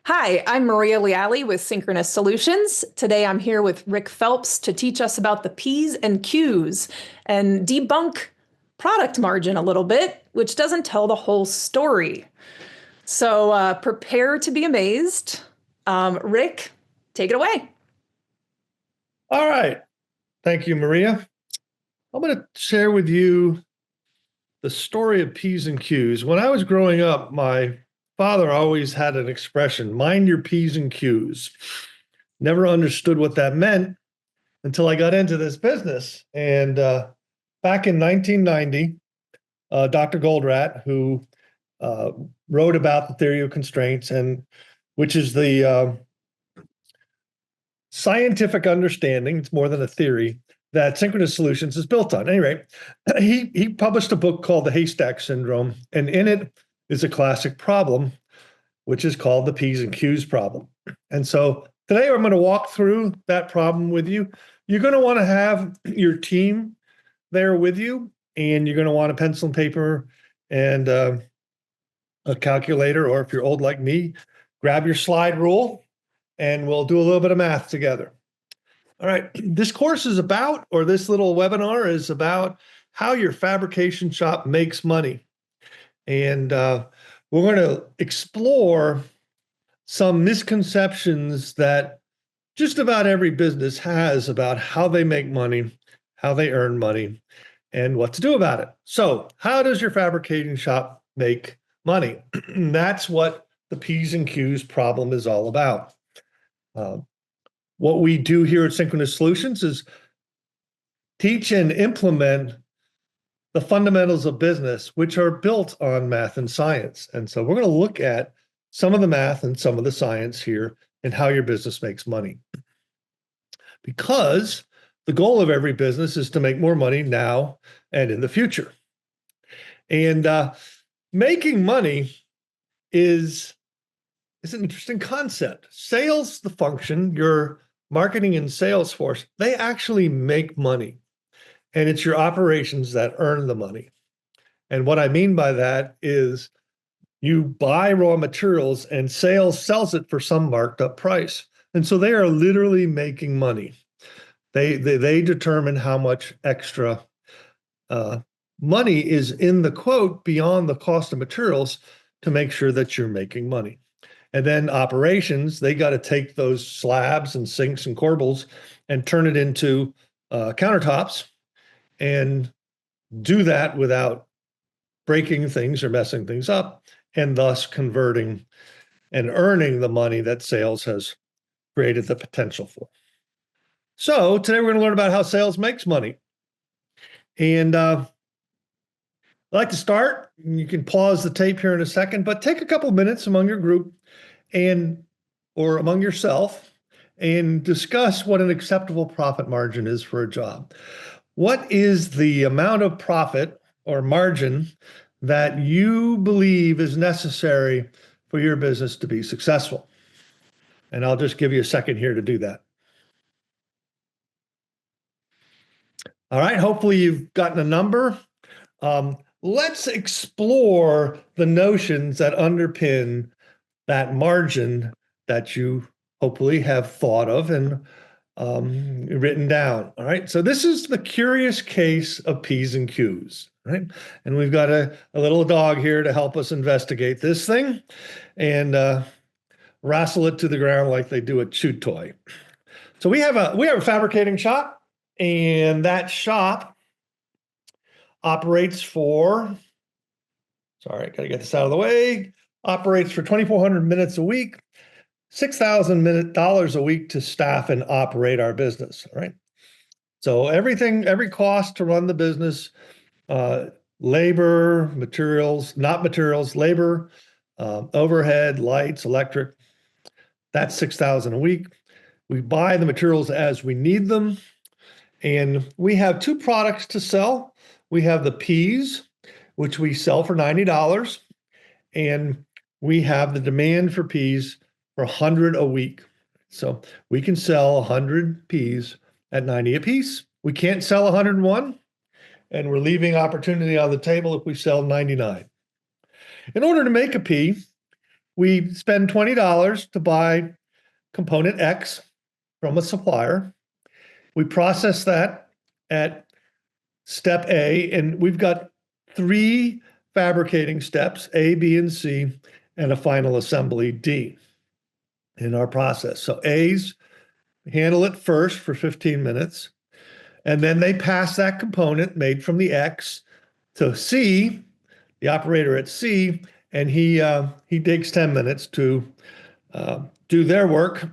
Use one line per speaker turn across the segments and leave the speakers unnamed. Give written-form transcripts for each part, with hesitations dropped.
Hi, I'm Maria Leali with Synchronous Solutions. Today I'm here with Rick Phelps to teach us about the P's and Q's and debunk product margin a little bit, which doesn't tell the whole story. So prepare to be amazed. Rick, take it away.
All right. Thank you, Maria. I'm going to share with you the story of P's and Q's. When I was growing up, my father always had an expression, mind your P's and Q's. Never understood what that meant until I got into this business. And back in 1990, Dr. Goldratt, who uh, wrote about the theory of constraints, and which is the scientific understanding, it's more than a theory, that Synchronous Solutions is built on. Anyway, he published a book called The Haystack Syndrome, and in it is a classic problem, which is called the P's and Q's problem. And so today I'm going to walk through that problem with you. You're going to want to have your team there with you, and you're going to want a pencil and paper and a calculator, or if you're old like me, grab your slide rule and we'll do a little bit of math together. All right, this course is about, or this little webinar is about how your fabrication shop makes money. And we're going to explore some misconceptions that just about every business has about how they make money, how they earn money, and what to do about it. So how does your fabricating shop make money? That's what the P's and Q's problem is all about. What we do here at Synchronous Solutions is teach and implement the fundamentals of business, which are built on math and science. And so we're going to look at some of the math and some of the science here and how your business makes money. Because the goal of every business is to make more money now and in the future. And making money is an interesting concept. Sales, the function, your marketing and sales force, they actually make money. And it's your operations that earn the money. And what I mean by that is you buy raw materials and sales sells it for some marked up price. And so they are literally making money. They determine how much extra money is in the quote beyond the cost of materials to make sure that you're making money. And then operations, they got to take those slabs and sinks and corbels and turn it into countertops and do that without breaking things or messing things up, and thus converting and earning the money that sales has created the potential for. So today we're going to learn about how sales makes money. And I'd like to start. You can pause the tape here in a second, but take a couple of minutes among your group or among yourself and discuss what an acceptable profit margin is for a job. What is the amount of profit or margin that you believe is necessary for your business to be successful? And I'll just give you a second here to do that. All right, hopefully you've gotten a number. Let's explore the notions that underpin that margin that you hopefully have thought of and written down. All right. So this is the curious case of P's and Q's. Right. And we've got a little dog here to help us investigate this thing and wrestle it to the ground like they do a chew toy. So we have a fabricating shop, and that shop operates for, sorry, got to get this out of the way, operates for 2,400 minutes a week, $6,000 a week to staff and operate our business. All right. So every cost to run the business, labor, materials, not materials, labor, overhead, lights, electric, that's $6,000 a week. We buy the materials as we need them. And we have two products to sell. We have the P's, which we sell for $90. And we have the demand for P's for 100 a week. So we can sell 100 P's at 90 a piece. We can't sell 101, and we're leaving opportunity on the table if we sell 99. In order to make a P, We spend $20 to buy component X from a supplier. We process that at step A, and we've got 3 fabricating steps, A, B, and C, and a final assembly, D, in our process. So A's handle it first for 15 minutes, and then they pass that component made from the X to C, the operator at C, and he takes 10 minutes to do their work.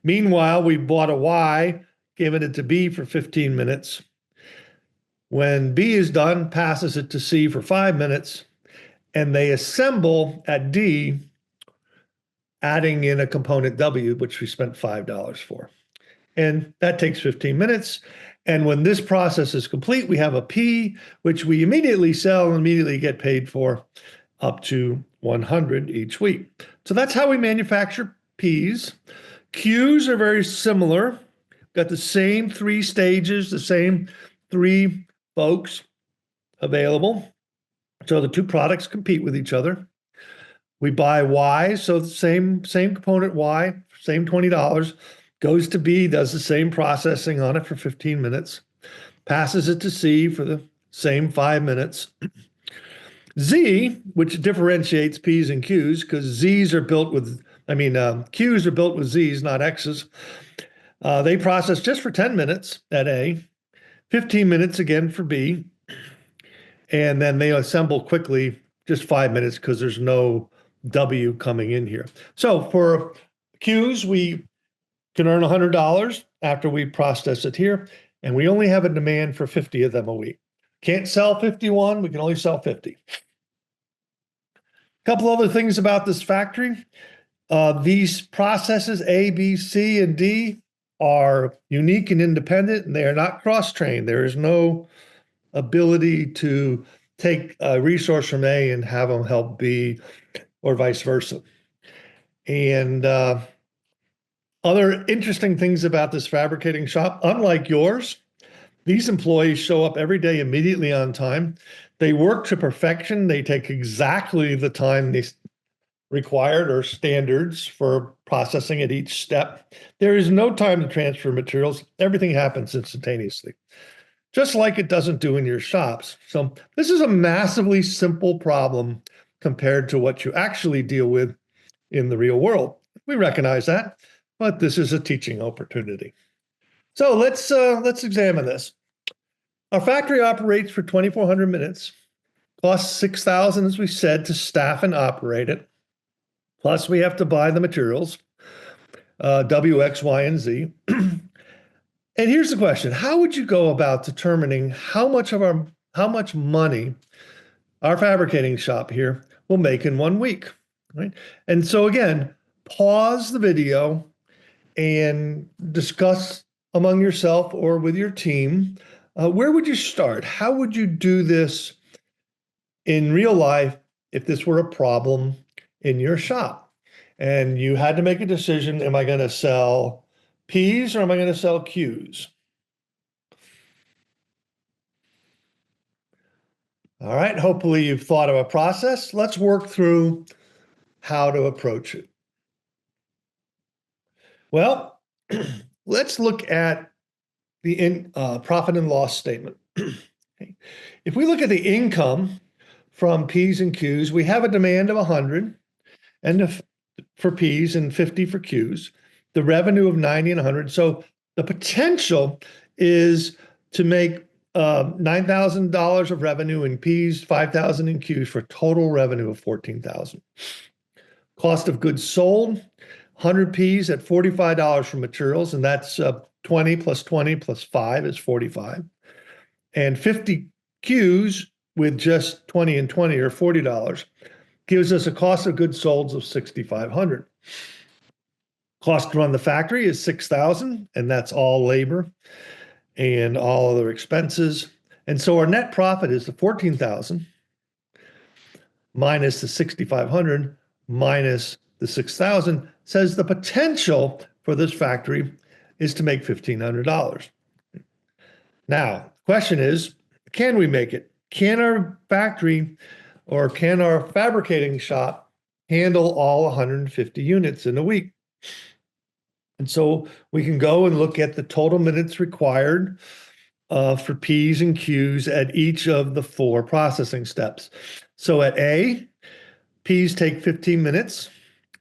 Meanwhile, we bought a Y, giving it to B for 15 minutes. When B is done, passes it to C for 5 minutes, and they assemble at D, adding in a component W, which we spent $5 for. And that takes 15 minutes. And when this process is complete, we have a P, which we immediately sell and immediately get paid for, up to 100 each week. So that's how we manufacture Ps. Qs are very similar. Got the same 3 stages, the same 3 folks available. So the 2 products compete with each other. We buy Y, so the same component Y, same $20, goes to B, does the same processing on it for 15 minutes, passes it to C for the same 5 minutes. Z, which differentiates P's and Q's, because Q's are built with Z's, not X's. They process just for 10 minutes at A, 15 minutes again for B, and then they assemble quickly, just 5 minutes, because there's no W coming in here. So for Q's, we can earn $100 after we process it here, and we only have a demand for 50 of them a week. Can't sell 51, we can only sell 50. A couple other things about this factory. These processes, A, B, C, and D, are unique and independent, and they are not cross-trained. There is no ability to take a resource from A and have them help B, or vice versa. And other interesting things about this fabricating shop, unlike yours, these employees show up every day immediately on time. They work to perfection. They take exactly the time they required or standards for processing at each step. There is no time to transfer materials. Everything happens instantaneously, just like it doesn't do in your shops. So this is a massively simple problem compared to what you actually deal with in the real world. We recognize that, but this is a teaching opportunity. So let's examine this. Our factory operates for 2,400 minutes, costs $6,000, as we said, to staff and operate it. Plus, we have to buy the materials, W, X, Y, and Z. And here's the question: how would you go about determining how much money our fabricating shop here will make in 1 week? Right? And so again, pause the video and discuss among yourself or with your team. Where would you start? How would you do this in real life if this were a problem in your shop and you had to make a decision? Am I going to sell P's or am I going to sell Q's? All right, hopefully you've thought of a process. Let's work through how to approach it. Well, let's look at the profit and loss statement. Okay. If we look at the income from P's and Q's, we have a demand of 100 and for P's and 50 for Q's, the revenue of 90 and 100. So the potential is to make $9,000 of revenue in P's, 5,000 in Q's, for a total revenue of 14,000. Cost of goods sold, 100 P's at $45 for materials, and that's 20 plus 20 plus 5 is 45. And 50 Q's with just 20 and 20, or $40, gives us a cost of goods sold of $6,500. Cost to run the factory is $6,000, and that's all labor and all other expenses. And so our net profit is the $14,000 minus the $6,500 minus the $6,000, says the potential for this factory is to make $1,500. Now, the question is, can we make it? Can our factory or can our fabricating shop handle all 150 units in a week. And so we can go and look at the total minutes required for P's and Q's at each of the 4 processing steps. So at A, P's take 15 minutes.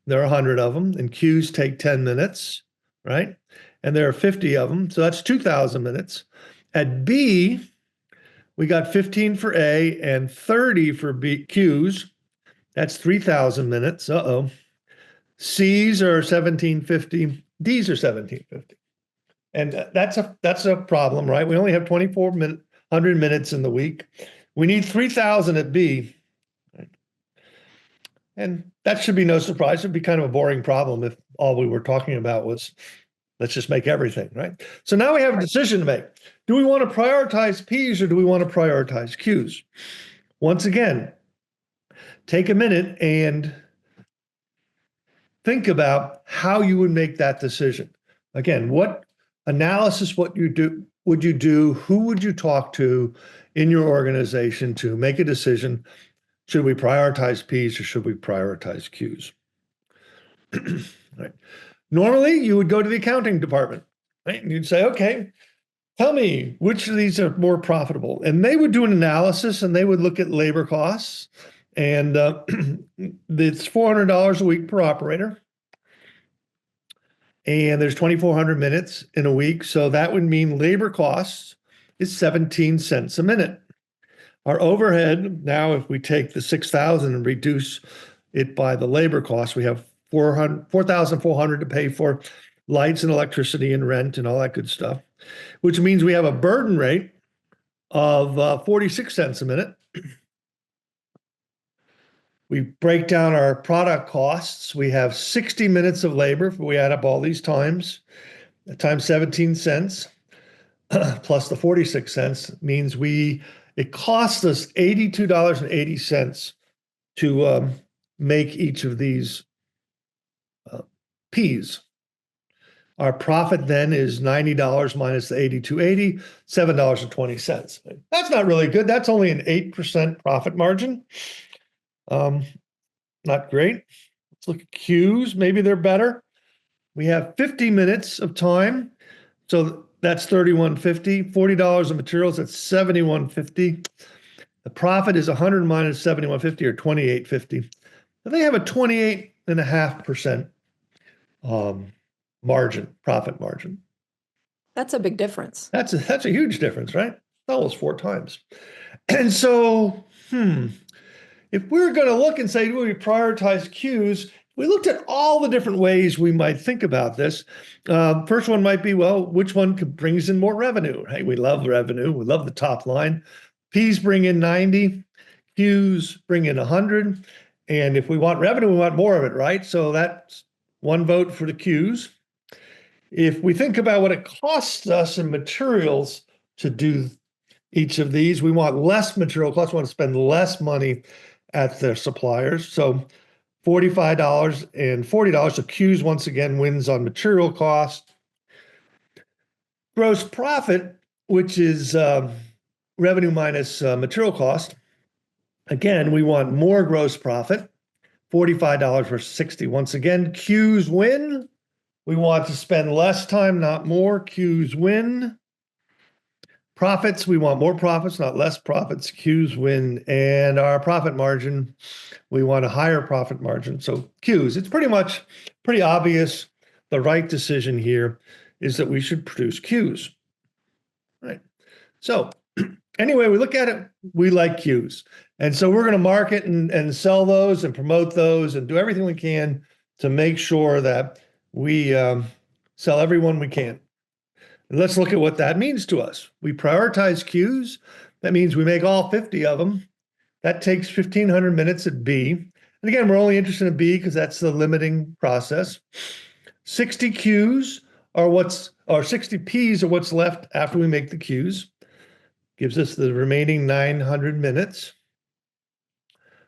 There are 100 of them, and Q's take 10 minutes, right? And there are 50 of them, so that's 2,000 minutes. At B, we got 15 for A and 30 for Q's. That's 3,000 minutes. Uh-oh. C's are 1,750. D's are 1,750. And that's a problem, right? We only have 2,400 minutes in the week. We need 3,000 at B. And that should be no surprise. It'd be kind of a boring problem if all we were talking about was let's just make everything, right? So now we have a decision to make. Do we want to prioritize P's or do we want to prioritize Q's? Once again, take a minute and think about how you would make that decision. Again, what analysis would you do? Who would you talk to in your organization to make a decision? Should we prioritize P's or should we prioritize Q's? Right. Normally, you would go to the accounting department, right? And you'd say, okay, tell me which of these are more profitable. And they would do an analysis and they would look at labor costs. And it's $400 a week per operator. And there's 2,400 minutes in a week. So that would mean labor costs is 17 cents a minute. Our overhead, now if we take the 6,000 and reduce it by the labor cost, we have 4,400 to pay for lights and electricity and rent and all that good stuff, which means we have a burden rate of 46 cents a minute. We break down our product costs. We have 60 minutes of labor if we add up all these times 17 cents plus the 46 cents means it costs us $82.80 to make each of these P's. Our profit then is $90 minus the $82.80, $7.20. That's not really good. That's only an 8% profit margin. Not great. Let's look at Q's. Maybe they're better. We have 50 minutes of time. So that's $31.50. $40 of materials, that's $71.50. The profit is 100 minus $71.50 or $28.50. They have a 28.5% profit margin.
That's a big difference.
That's a huge difference, right? Almost 4 times. And so, if we're going to look and say, do we prioritize Q's? We looked at all the different ways we might think about this. First one might be, well, which one brings in more revenue? Hey, we love revenue. We love the top line. P's bring in 90, Q's bring in 100. And if we want revenue, we want more of it, right? So that's 1 vote for the Q's. If we think about what it costs us in materials to do each of these, we want less material costs. We want to spend less money at the suppliers. So $45 and $40. So Q's once again wins on material cost. Gross profit, which is revenue minus material cost. Again, we want more gross profit, $45 versus $60. Once again, Q's win. We want to spend less time, not more. Q's win. Profits, we want more profits, not less profits. Q's win. And our profit margin, we want a higher profit margin. So Q's, it's pretty obvious. The right decision here is that we should produce Q's. Right. So anyway, we look at it, we like Q's. And so we're going to market and sell those and promote those and do everything we can to make sure that we sell every one we can. And let's look at what that means to us. We prioritize Q's. That means we make all 50 of them. That takes 1,500 minutes at B. And again, we're only interested in B because that's the limiting process. 60 Q's or 60 P's are what's left after we make the Q's. Gives us the remaining 900 minutes.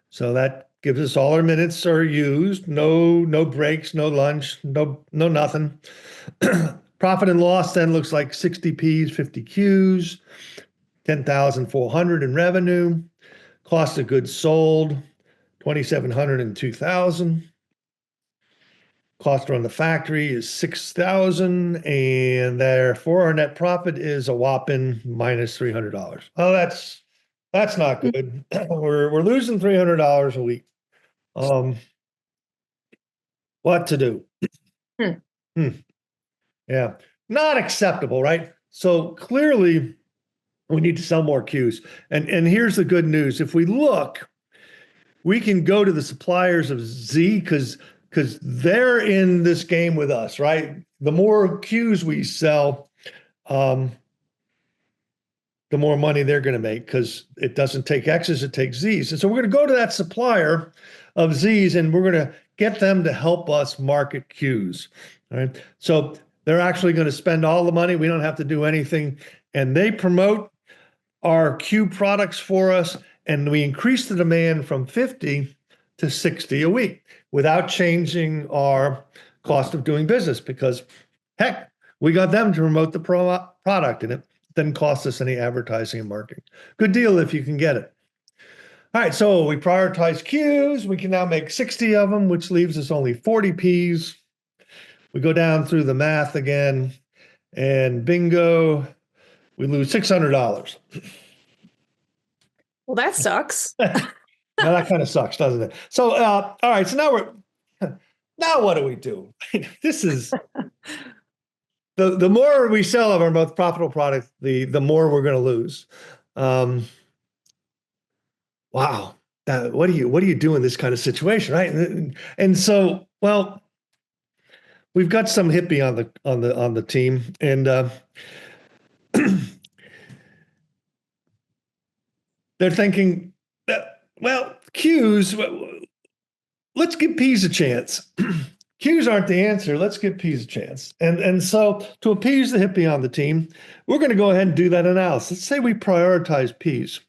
So that gives us all our minutes are used. No breaks, no lunch, no nothing. Profit and loss then looks like 60 P's, 50 Q's, 10,400 in revenue. Cost of goods sold, 2,700 and 2,000. Cost to run the factory is 6,000, and therefore our net profit is a whopping minus $300. Oh, that's not good. We're losing $300 a week. What to do?
Hmm.
Hmm. Yeah, not acceptable, right? So clearly, we need to sell more cues. And here's the good news: if we look, we can go to the suppliers of Z because they're in this game with us, right? The more cues we sell, um, the more money they're going to make because it doesn't take X's, it takes Z's. And so we're going to go to that supplier of Z's and we're going to get them to help us market cues. All right. So they're actually going to spend all the money. We don't have to do anything. And they promote our cue products for us. And we increase the demand from 50 to 60 a week without changing our cost of doing business because, heck, we got them to promote the product and it didn't cost us any advertising and marketing. Good deal if you can get it. All right, so we prioritize cues. We can now make 60 of them, which leaves us only 40 Ps. We go down through the math again, and bingo, we lose $600.
Well, that sucks.
Now that kind of sucks, doesn't it? So, all right, so now what do we do? This is the more we sell of our most profitable product, the more we're going to lose. Wow, what do you do in this kind of situation, right? And so, well, we've got some hippie on the team, and they're thinking, well, cues. Let's give P's a chance. Cues aren't the answer. Let's give P's a chance. And so to appease the hippie on the team, we're going to go ahead and do that analysis. Let's say we prioritize P's.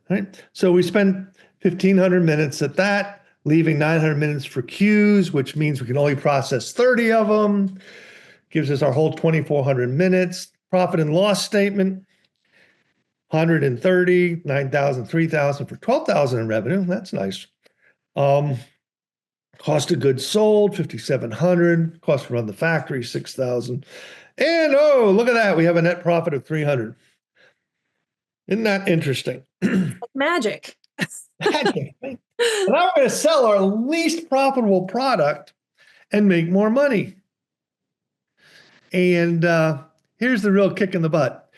Right? So we spend 1,500 minutes at that, leaving 900 minutes for cues, which means we can only process 30 of them. Gives us our whole 2,400 minutes. Profit and loss statement, 130, 9,000, 3,000 for 12,000 in revenue. That's nice. Cost of goods sold, 5,700. Cost to run the factory, 6,000. And oh, look at that. We have a net profit of 300. Isn't that interesting?
Magic.
Magic. And now we're going to sell our least profitable product and make more money. And here's the real kick in the butt.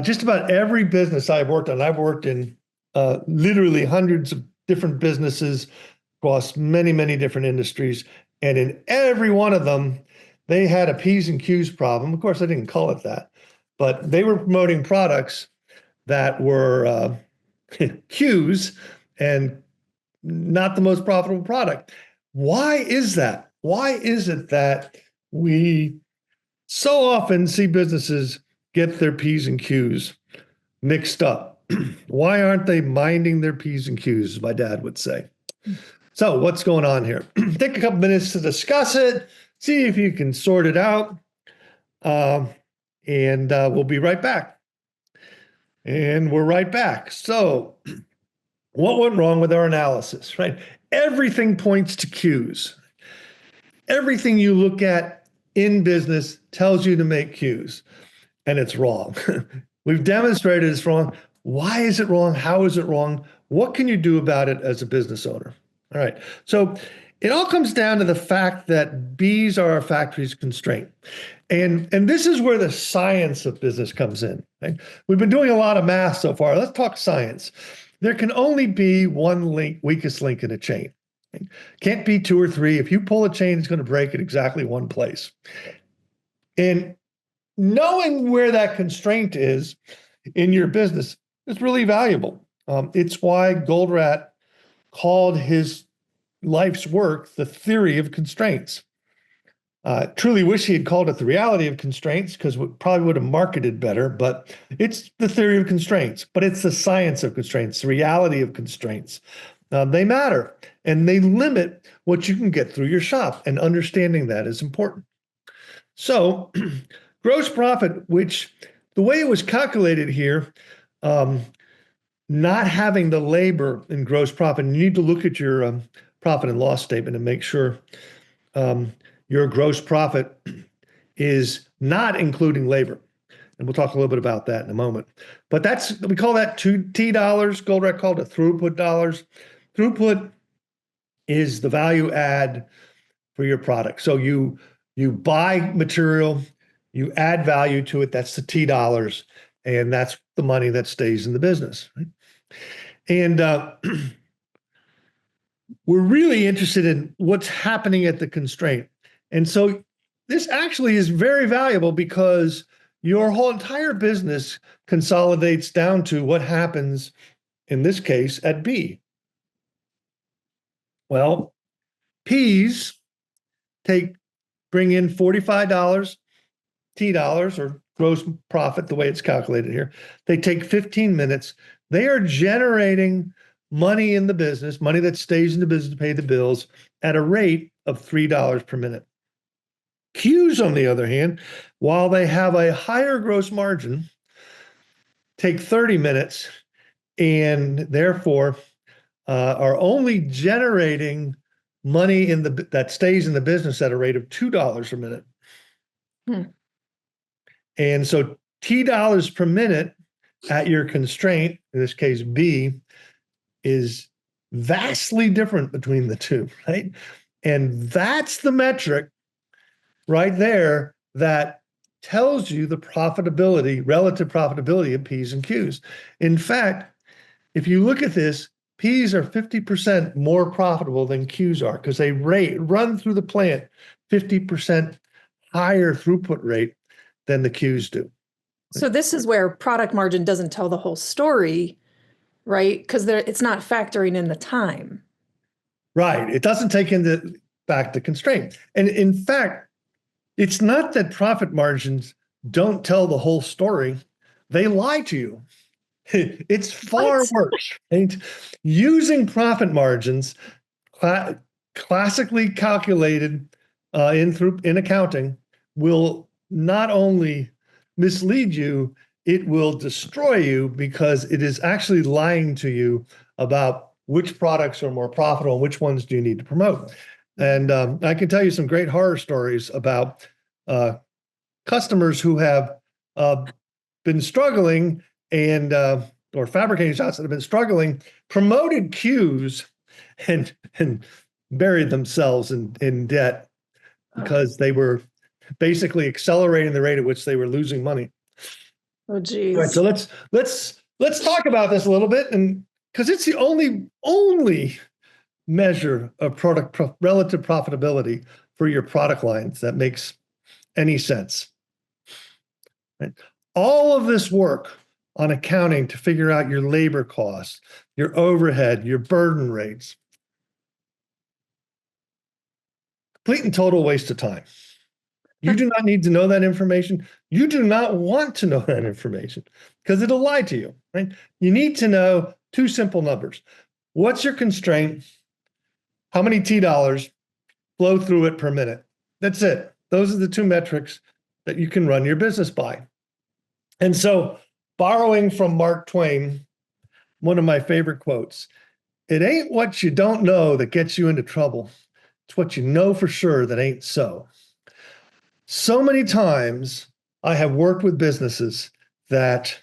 Just about every business I've worked on, I've worked in literally hundreds of different businesses across many, many different industries. And in every one of them, they had a P's and Q's problem. Of course, I didn't call it that, but they were promoting products that were Q's and not the most profitable product. Why is that? Why is it that we so often see businesses get their P's and Q's mixed up? Why aren't they minding their P's and Q's, as my dad would say? So what's going on here? Take a couple minutes to discuss it, see if you can sort it out, and we'll be right back. And we're right back. So what went wrong with our analysis, right? Everything points to cues. Everything you look at in business tells you to make cues, and it's wrong. We've demonstrated it's wrong. Why is it wrong? How is it wrong? What can you do about it as a business owner? All right. So it all comes down to the fact that B's are our factory's constraint. And this is where the science of business comes in. Right? We've been doing a lot of math so far. Let's talk science. There can only be one link, weakest link in a chain. Right? Can't be two or three. If you pull a chain, it's going to break at exactly one place. And knowing where that constraint is in your business is really valuable. It's why Goldratt called his life's work the theory of constraints. Truly wish he had called it the reality of constraints because we probably would have marketed better, but it's the theory of constraints, but it's the science of constraints, the reality of constraints. They matter and they limit what you can get through your shop, and understanding that is important. So gross profit, which the way it was calculated here, not having the labor in gross profit. You need to look at your profit and loss statement and make sure um, your gross profit is not including labor. And we'll talk a little bit about that in a moment. But we call that T dollars. Goldratt called it throughput dollars. Throughput is the value add for your product. So you buy material, you add value to it. That's the T dollars, and that's the money that stays in the business. Right? And we're really interested in what's happening at the constraint. And so this actually is very valuable because your whole entire business consolidates down to what happens in this case at B. Well, P's bring in $45 T dollars or gross profit, the way it's calculated here. They take 15 minutes. They are generating money in the business, money that stays in the business to pay the bills at a rate of $3 per minute. Q's, on the other hand, while they have a higher gross margin, take 30 minutes and therefore are only generating money that stays in the business at a rate of $2 a minute. Hmm. And so T dollars per minute at your constraint, in this case B, is vastly different between the two, right? And that's the metric right there that tells you the profitability, relative profitability of P's and Q's. In fact, if you look at this, P's are 50% more profitable than Q's are because they run through the plant 50% higher throughput rate than the Q's do.
So this is where product margin doesn't tell the whole story, right? Because it's not factoring in the time.
Right. It doesn't take into back the constraint. And in fact, it's not that profit margins don't tell the whole story. They lie to you. It's far worse. Right? Using profit margins, classically calculated in accounting, will not only mislead you, it will destroy you because it is actually lying to you about which products are more profitable and which ones do you need to promote. And I can tell you some great horror stories about customers who have been struggling and or fabricating shops that have been struggling, promoted Qs and buried themselves in debt because they were basically accelerating the rate at which they were losing money.
Oh, geez.
All right, so let's talk about this a little bit, and because it's the only measure of relative profitability for your product lines that makes any sense. Right? All of this work on accounting to figure out your labor costs, your overhead, your burden rates, complete and total waste of time. You do not need to know that information. You do not want to know that information because it'll lie to you, right? You need to know two simple numbers. What's your constraint? How many T dollars flow through it per minute? That's it. Those are the two metrics that you can run your business by. And so, borrowing from Mark Twain, one of my favorite quotes, it ain't what you don't know that gets you into trouble. It's what you know for sure that ain't so. So many times I have worked with businesses that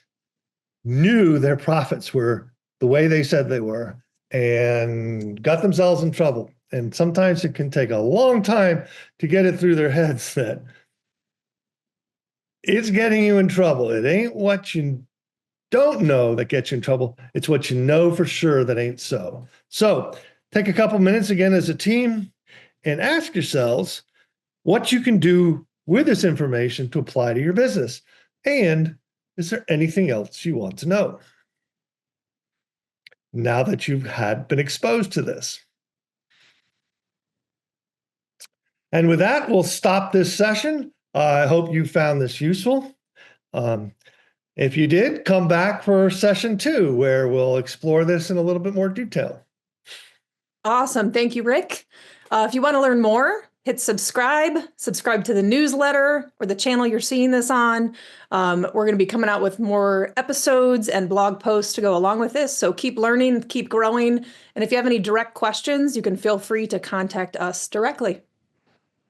knew their profits were the way they said they were and got themselves in trouble. And sometimes it can take a long time to get it through their heads that it's getting you in trouble. It ain't what you don't know that gets you in trouble. It's what you know for sure that ain't so. So take a couple minutes again as a team and ask yourselves what you can do with this information to apply to your business. And is there anything else you want to know now that you've been exposed to this? And with that, we'll stop this session. I hope you found this useful. If you did, come back for session 2, where we'll explore this in a little bit more detail.
Awesome. Thank you, Rick. If you want to learn more, hit subscribe to the newsletter or the channel you're seeing this on. We're going to be coming out with more episodes and blog posts to go along with this. So keep learning, keep growing. And if you have any direct questions, you can feel free to contact us directly.